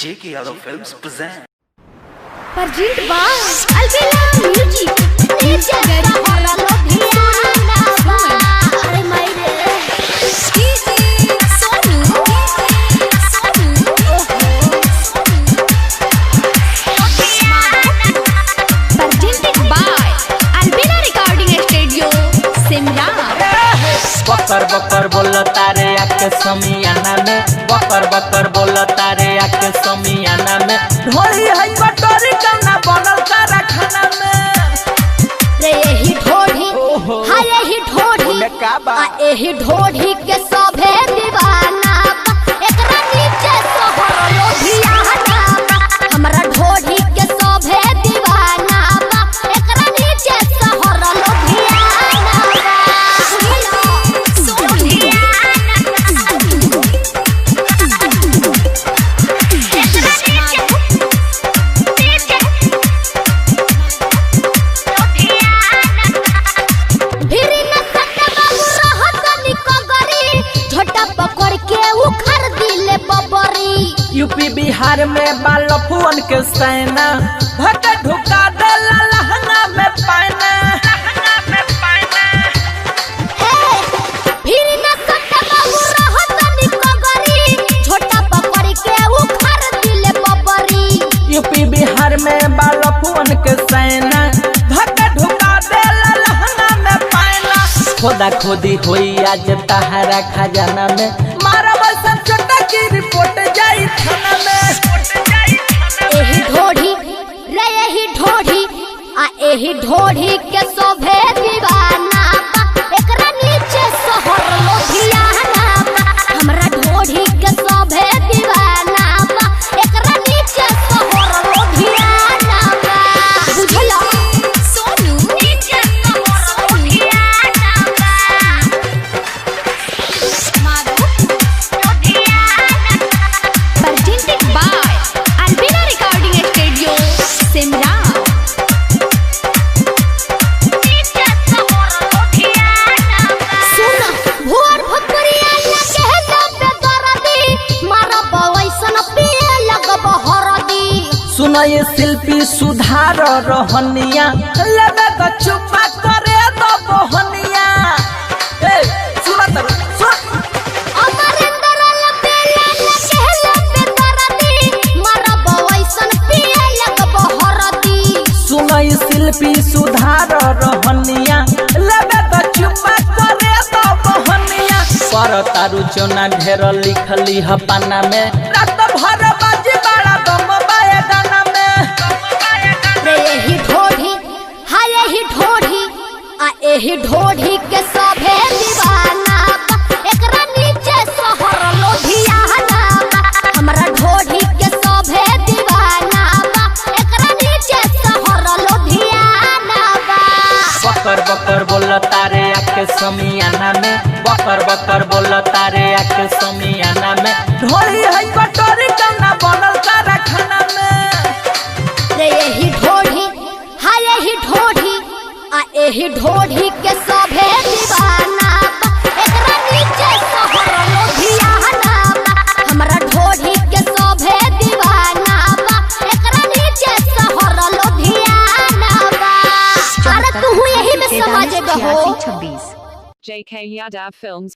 J.K. Yadav Films present. Presented by Albela Music. Nitya Gari Hora Lodhiana Ba. Are my re. DJ Sonu. Presented by Albela Recording Studio, Simla. बकर बकर बोल तारे आके समियाना में बकर बकर बोल तारे आके समियाना में ढोली है बटोरी कना बनल तारा खाना में रे यही ढोढ़ी हां यही ढोढ़ी आ यही ढोढ़ी के सभे दीवाना एकरा नीचे शहर लोधियाना हमरा ढोढ़ी के सभे दीवाना एकरा नीचे शहर लोधियाना यूपी बिहार में बाल फोन के सेना भट ढुका देला लहंगा में पाना फिर न सत्ता बाबू रहतनी कगरी छोटा पकड़ के उखड़ दिले बबरी यूपी बिहार में बाल फोन के सेना भट ढुका देला लहंगा में पाना खोदा खोदी होई आज तहरा खजाना में मारा बसन छोटा की रिपोर्ट जाई थाना में एही ढोढ़ी रे एही ढोढ़ी आ एही ढोढ़ी के शोभे दीवाना एकरा नीचे शहर लोधियाना हमरा ढोढ़ी के शोभे दीवाना एकरा नीचे शहर लोधियाना बुझला सोनू नीचे शहर Ludhiana Madhu Ludhiana presented by Albela Recording Studio, Simla. सुना भोर भोकरिया लगे लबे दरदी मारा बवैसन पिए लगब हरदी सुना ये शिल्पी सुधार रहनिया लगे तो चुपा करे तो बहनिया ए सुना तो सुन अमरेंद्र लबेला लगे लबे दरदी मारा बवैसन पिए लगब हरदी सुना ये शिल्पी सुधार रहनिया लगे तो चुपा करे तो बहनिया पर तारू चोना ढेर लिखली ह पाना में रात भर बाजी बड़ा गम बाए गाना में रे यही ढोढ़ी हां यही ढोढ़ी आ यही ढोढ़ी के सभे दीवाना एकरा नीचे शहर लोधियाना हमरा ढोढ़ी के सभे दीवाना एकरा नीचे शहर लोधियाना बकर बकर बोल तारे आके समियाना में बकर बकर बोल तारे आके समियाना में ढोली है बटोरी कना बनल तारा खाना में रे यही ढोढ़ी हां यही ढोढ़ी आ यही ढोढ़ी के सभे दीवाना एकरा नीचे शहर लोधियाना हमरा ढोढ़ी के सभे दीवाना एकरा नीचे शहर लोधियाना अरे तू यही में समझ गहो JK Yadav Films